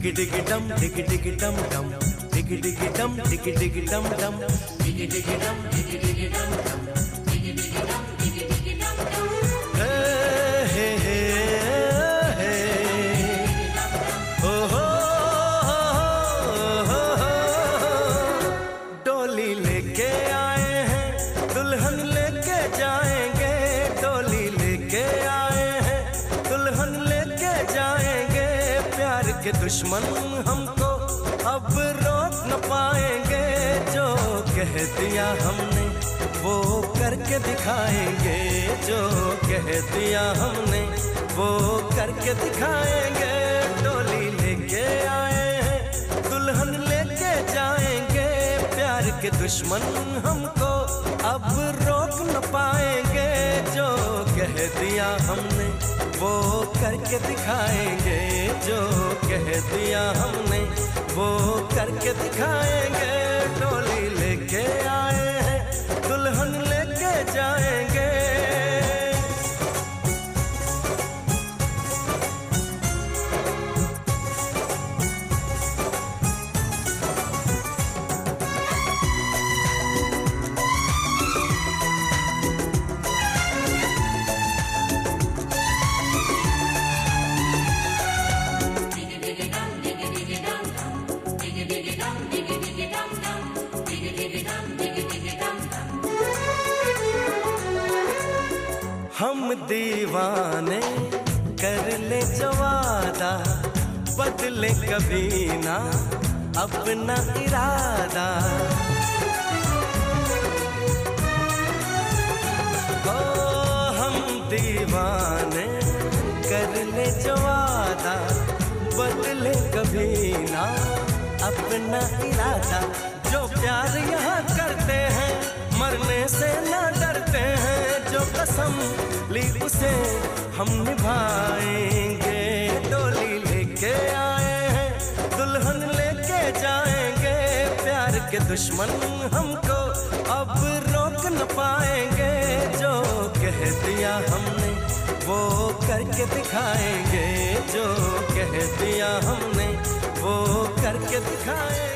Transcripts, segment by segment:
डिग डिग डम डिग डिग डम डम डिग डिग डम डिग डिग डम डम डिग डिग डम डिग डिग डम डम डिग डिग डम डिग डिग डम डम हे हे हे हो हो डोली लेके आए हैं दुल्हन लेके जाएंगे डोली लेके आए हैं दुल्हन लेके जाएंगे प्यार के दुश्मन हमको अब रोक न पाएंगे जो कह दिया हमने वो करके दिखाएंगे जो कह दिया हमने वो करके दिखाएंगे डोली लेके आए हैं दुल्हन लेके जाएंगे प्यार के दुश्मन हमको अब रोक न पाएंगे जो कह दिया हमने वो करके दिखाएंगे जो कह दिया हमने वो करके दिखाएंगे डोली लेके आए हैं दुल्हन लेके जाएंगे हम दीवाने कर ले जो वादा बदले कभी ना अपना इरादा ओ हम दीवाने कर ले जो वादा बदले कभी ना अपना इरादा जो प्यार यहाँ करते हैं मरने से ना डरते हैं जो कसम ली उसे हम निभाएंगे डोली लेके आए हैं दुल्हन लेके जाएंगे प्यार के दुश्मन हमको अब रोक न पाएंगे जो कह दिया हमने वो करके दिखाएंगे जो कह दिया हमने वो करके दिखाएंगे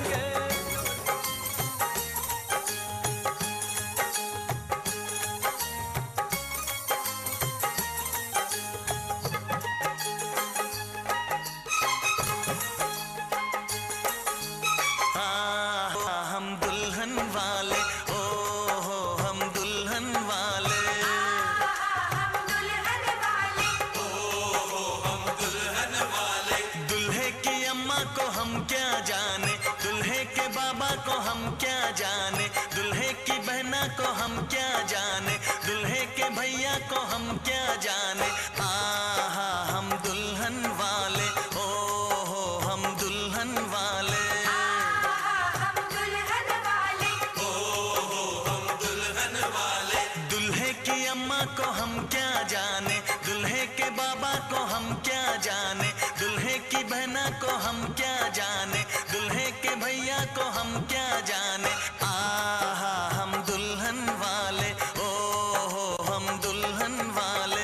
को हम क्या जाने दुल्हे के बाबा को हम क्या जाने दुल्हे की बहना को हम क्या जाने दुल्हे के भैया को हम क्या जाने आहा हम दुल्हन वाले ओ हो हम दुल्हन वाले हम दुल्हन वाले ओ हो हम दुल्हन वाले दुल्हे की अम्मा को हम क्या जाने दुल्हे के बाबा को हम क्या जाने दुल्हे की बहना को हम क्या जाने दुल्हे के भैया को हम क्या जाने आहा हम दुल्हन वाले ओ हो हम दुल्हन वाले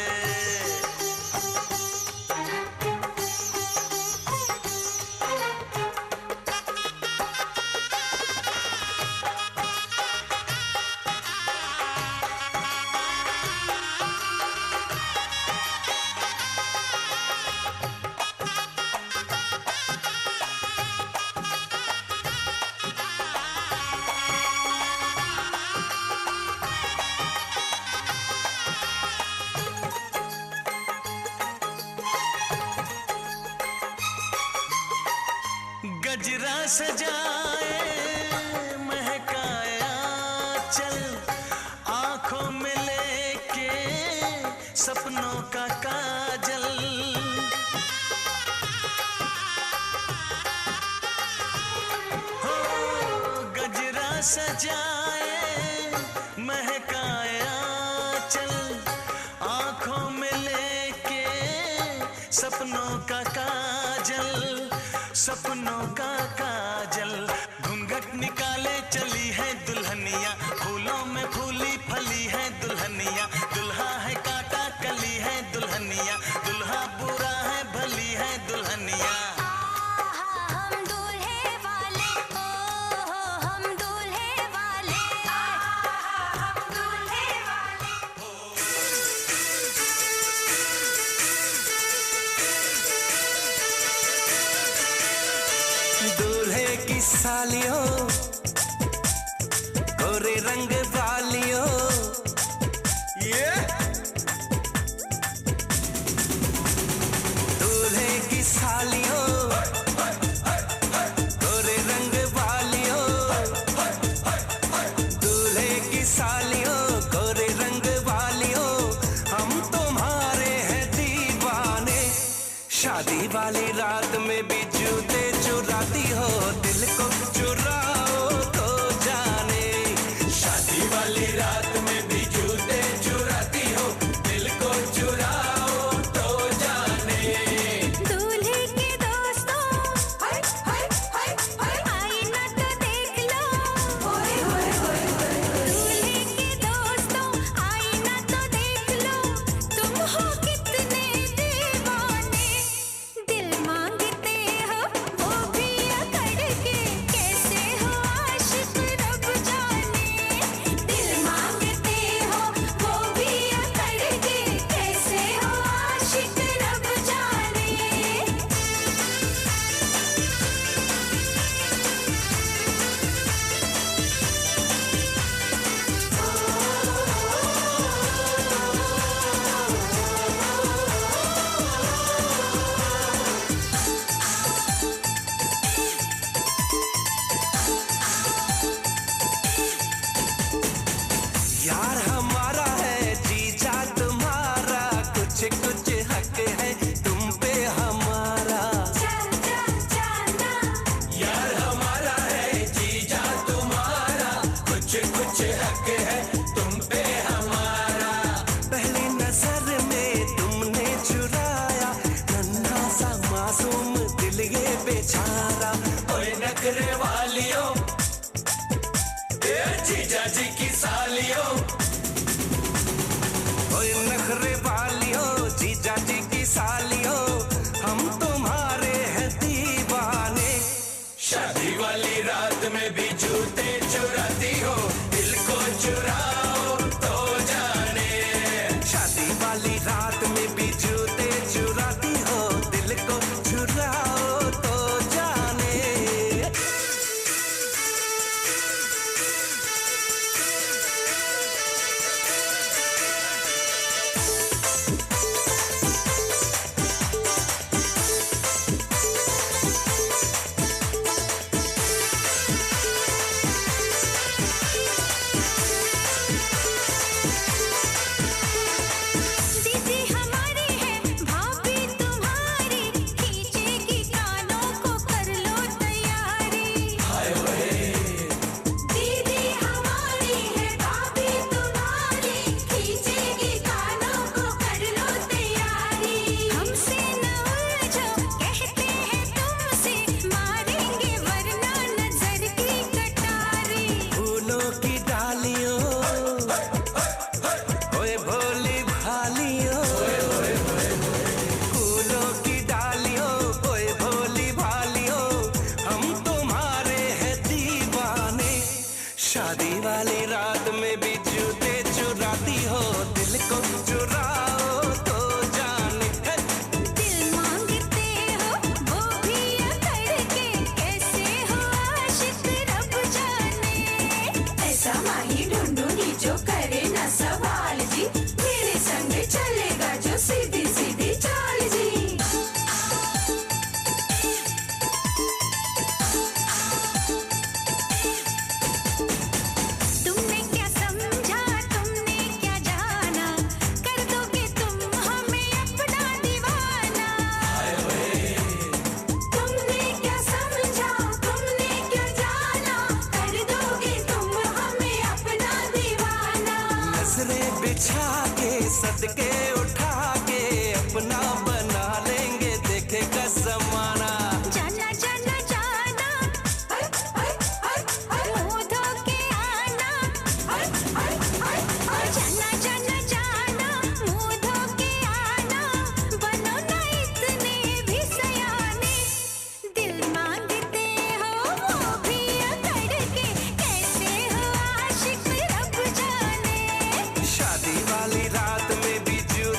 गजरा सजाए महकाया चल आंखों में लेके सपनों का काजल हो गजरा सजाए महकाया चल आंखों में लेके सपनों का काजल सपनों का काजल घूंघट निकाले चली है दुल्हनिया फूलों में फूली फली है दुल्हनिया दुल्हा है काटा कली है दुल्हनिया दुल्हा बुरा है भली है दुल्हनिया सालियों, गोरे रंग वालियों, दूल्हे की सालियों, गोरे रंग वालियों, दूल्हे की सालियों, गोरे रंग वालियों, हम तुम्हारे हैं दीवाने। शादी वाली रात में भी जूते चुराती हो, दिल को चुराओ तो जाने। शादी वाली रात में भी जूते चुराती हो, दिल को चुराओ तो जाने। दूल्हे के दोस्तों, हाय हाय हाय हाय, आईना तो देख लो, ओए ओए ओए ओए। दूल्हे के दोस्तों, आईना तो देख लो, तुम हो कितने दीवाने। दिल मांगते हो वो भी अकड़ के, कैसे हो आशिक रब जाने। दिल मांगते हो वो भी अकड़ के, कैसे हो आशिक रब जाने। यार हमारा है जीजा तुम्हारा, कुछ कुछ हक है तुम पे हमारा। चल चल जाना, यार हमारा है जीजा तुम्हारा, कुछ कुछ हक है तुम पे हमारा। पहली नजर में तुमने चुराया नन्हा सा मासूम दिल ये बेचारा। ओए नखरे वालियों, ए जीजा जी की सालियों, ओए नखरे वालियों, जीजा जी की सालियों, हम तुम्हारे हैं दीवाने। शादी वाली रात में भी जूते चुराती हो, दिल को चुराओ तो जाने। शादी वाली रात में भी जूते चुराती हो, दिल को चुराओ तो जाने। दीदी हमारी है भाभी तुम्हारी, खींचेगी कानों को कर लो तैयारी। दीदी हमारी है भाभी तुम्हारी, खींचेगी कानों को कर लो तैयारी। हमसे न उलझो कहते हैं तुमसे, मारेंगे वरना नजर की कटारी। फूलों की डालियों, ओए भोली भालियों, फूलों की डालियों, ओए भोली भालियों, हम तुम्हारे हैं दीवाने। शादी वाली रात में भी जूते चुराती हो, दिल को चुराओ तो जाने। दिल मांगते हो वो भी अकड़ के, कैसे हो आशिक रब जाने। ऐसा माही ढूंढूंगी जो करे न सवाल जी, मेरे संग चलेगा जो सीधी सीधी चाल जी। तुमने क्या समझा, तुमने क्या जाना, कर दोगे तुम हमें अपना दीवाना। तुमने क्या समझा, तुमने क्या जाना, कर दोगे तुम हमें अपना दीवाना। नजरें बिछा के सदके उठा के अपना बना लेंगे, देखेगा जमाना। जाना जाना जाना, हाय हाय हाय हाय, मुंह धो के आना, हाय हाय हाय हाय। जाना जाना जाना, मुंह धो के आना, बनो ना इतने भी सयाने। दिल मांगते हो वो भी अकड़ के, कैसे हो आशिक रब जाने। शादी वाली रात में भी जूते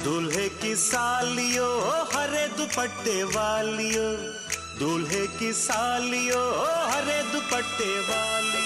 दूल्हे की सालियो हरे दुपट्टे वालियो, दूल्हे की सालियो हरे दुपट्टे वालियो।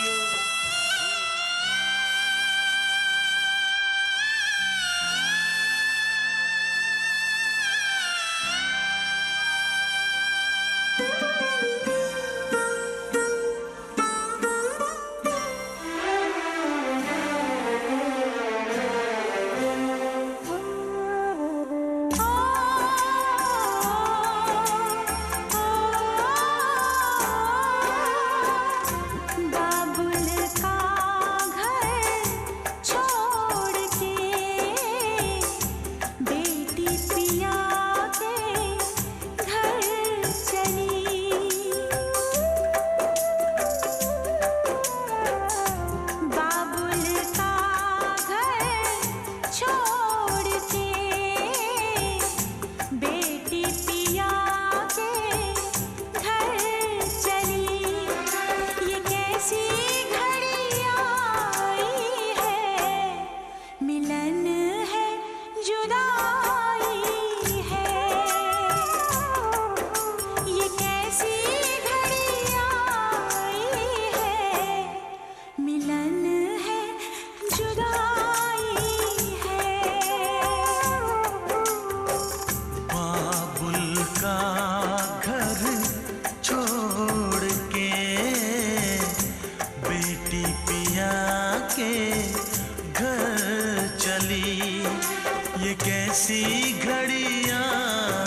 कैसी घड़ियां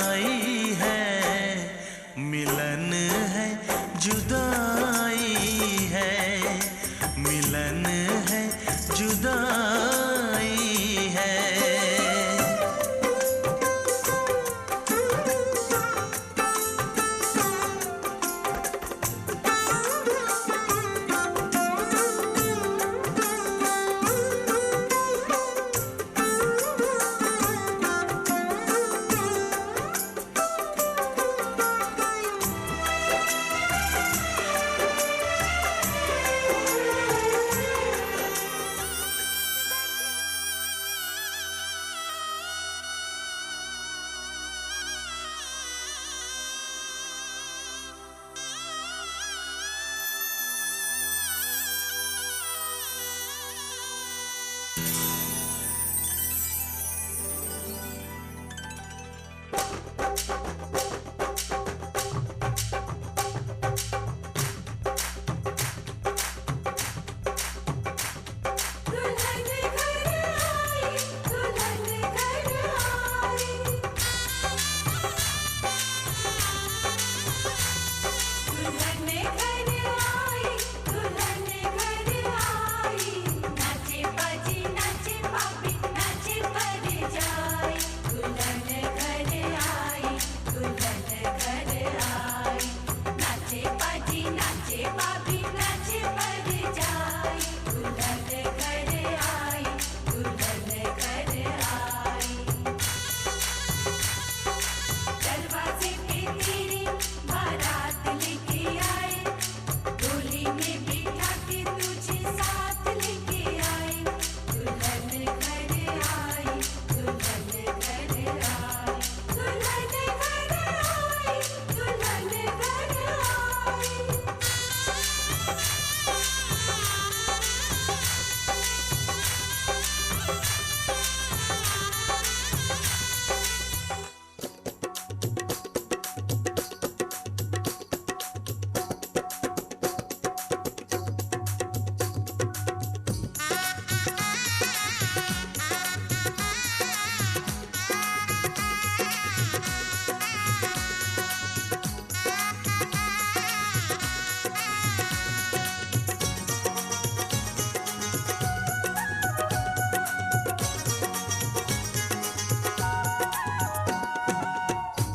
आई है, मिलन है जुदाई है, मिलन है जुदाई है।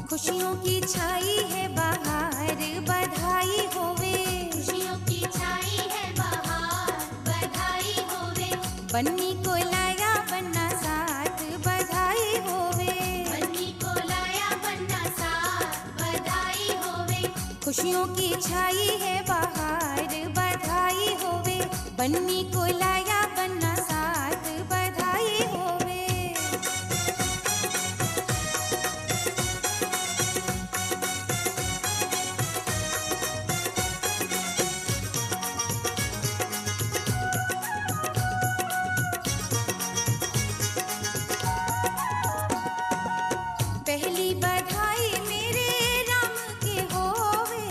खुशियों की छाई है बहार, बधाई होवे। खुशियों की छाई है बहार, बधाई होवे। बन्नी को लाया बन्ना साथ, बधाई होवे। बन्नी को लाया बन्ना साथ, बधाई होवे। खुशियों की छाई है बहार, बधाई होवे। बन्नी को लाया बन्ना साथ बधाई होवे। पहली बधाई मेरे राम की होवे।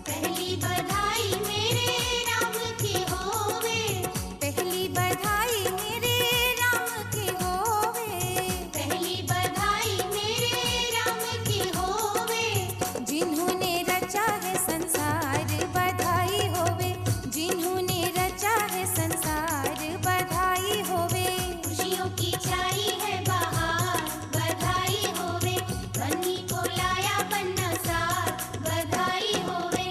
पहली बधाई मेरे राम की होवे। पहली बधाई मेरे राम की होवे। पहली बधाई मेरे राम की होवे। जिन्होंने रचा है संसार बधाई होवे। जिन्होंने रचा है संसार बधाई होवे। खुशियों की छाई है बहार बधाई होवे। बन्नी को लाया बन्ना साथ बधाई होवे।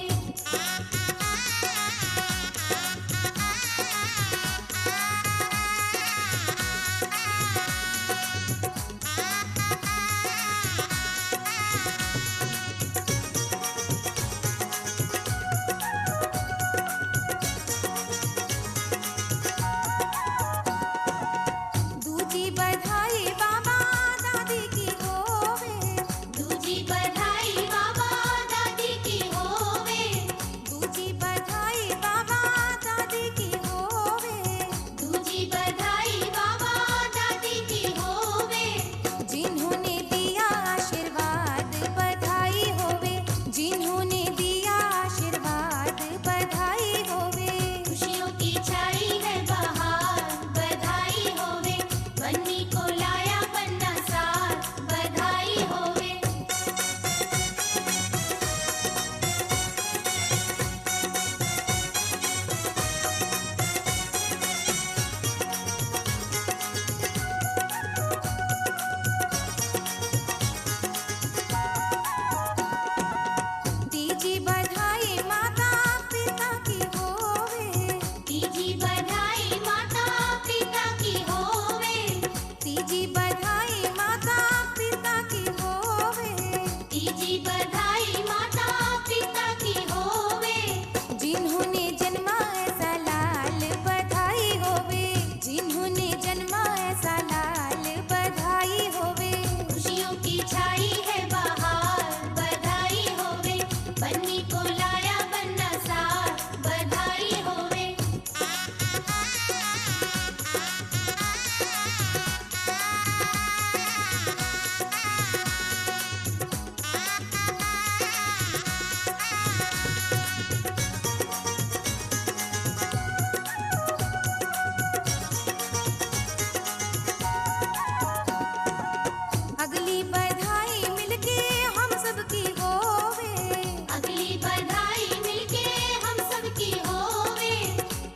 दूजी बधाई बाबा दादी की होवे। दूजी बधाई बाबा दादी की होवे। दूजी बधाई बाबा दादी की होवे। दूजी बधाई बाबा दादी की होवे। जिन्होंने दिया आशीर्वाद बधाई होवे। जिन्होंने दिया आशीर्वाद बधाई होवे। खुशियों की छाई है बहार बधाई होवे। बन्नी को लाया बन्ना साथ बधाई होवे। तीजी बधाई माता पिता की होवे। तीजी बधाई माता पिता की होवे। तीजी बधाई माता पिता की होवे। तीजी बधाई माता पिता की होवे। जिन्होंने जन्मा ऐसा लाल बधाई होवे। जिन्होंने जन्मा ऐसा लाल बधाई होवे। खुशियों की छाई है बहार बधाई होवे। बन्नी को लाया बन्ना साथ बधाई होवे। अगली बधाई मिलके हम सबकी होवे। अगली बधाई मिलके हम सबकी होवे।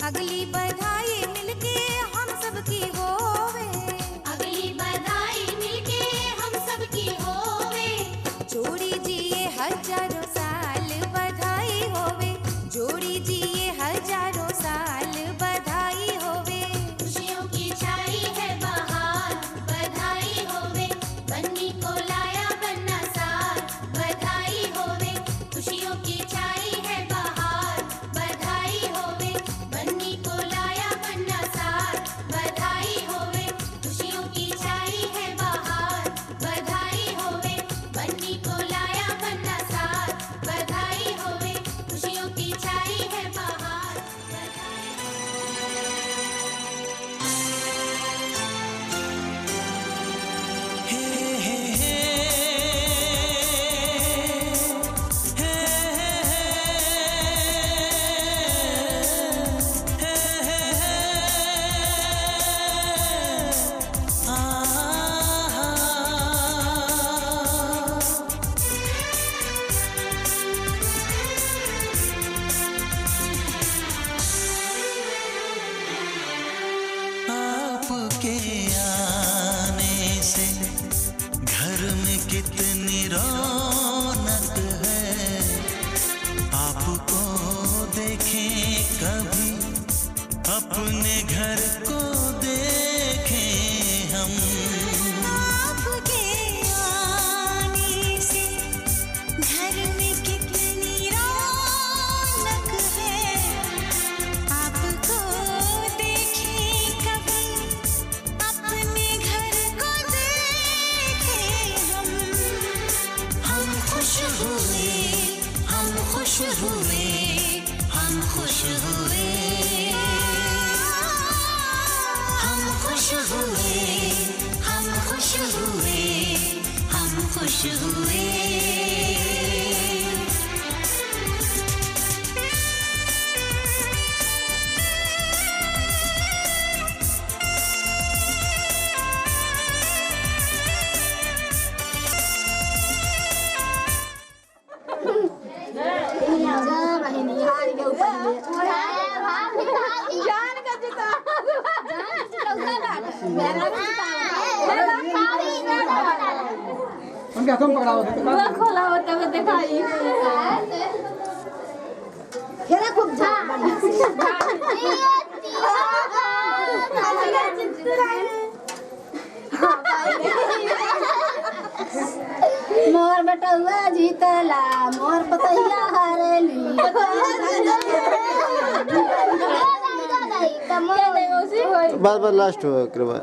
अगली बधाई मिलके हम सबकी होवे। अगली बधाई मिलके हम सबकी होवे। जोड़ी जिए हजारों साल बधाई होवे। जोड़ी जिए हजारों साल बधाई होवे। खुशियों की छाई है बहार बधाई होवे। बन्नी को लाया बन्ना साथ बधाई होवे। खुशियों की छाई है बहार बधाई होवे। बन्नी को लाया बन्ना साथ बधाई होवे। खुशियों की छाई है बहार बधाई होवे। बन्नी को लाया बन्ना साथ बधाई होवे। खुशियों की छाई है बहार बधाई। आपके आने से घर में कितनी रौनक है। आपको देखें कभी अपने घर को देखें हम। आपके आने से घर में कितनी रौनक है। आपको हुए, हम खुश हुए, हम खुश हुए, हम खुश हुए, हम खुश हुए। उनका तुम पकड़ा होता खोला होता है दिखाई खेला खूब मोर बेटा हुआ जीतला मोर पतैया हारेली बाद बाद लास्ट हो कृपा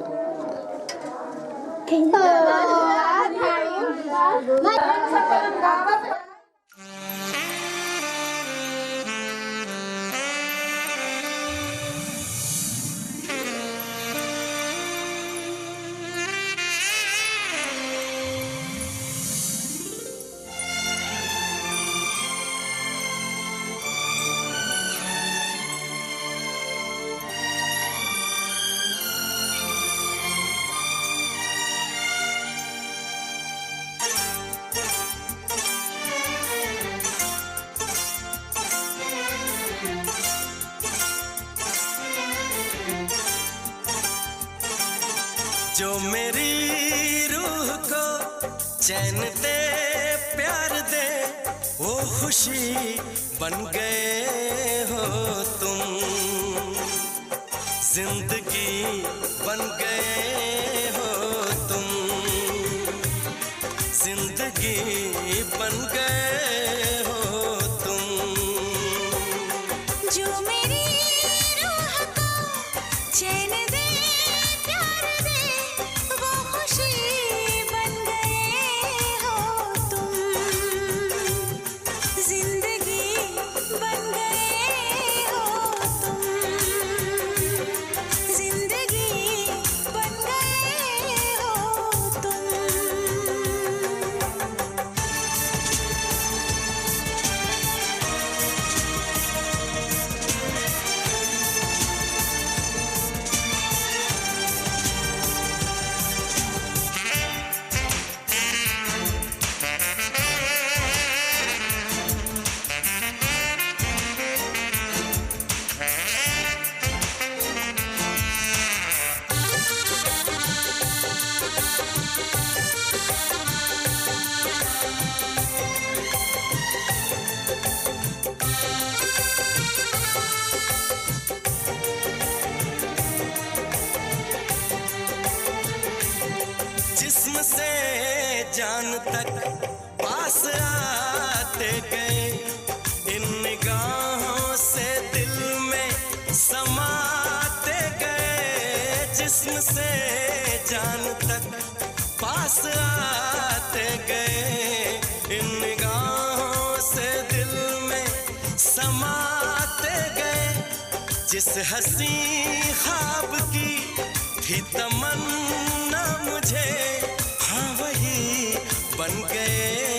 जो मेरी रूह को चैन दे प्यार दे वो खुशी बन गए हो तुम जिंदगी बन गए हो तुम जिंदगी बन गए हो तुम जो मेरी रूह को चैन दे प्यार दे वो खुशी बन गए हो तुम जिंदगी बन गए हो तुम जिंदगी बन गए हो तुम जिस्म से जान तक पास आते गए इन निगाहों से दिल में समाते गए जिस्म से जान तक पास आते गए इन निगाहों से दिल में समाते गए जिस हंसी ख्वाब की थी तमन्ना मुझे हाँ वही बन गए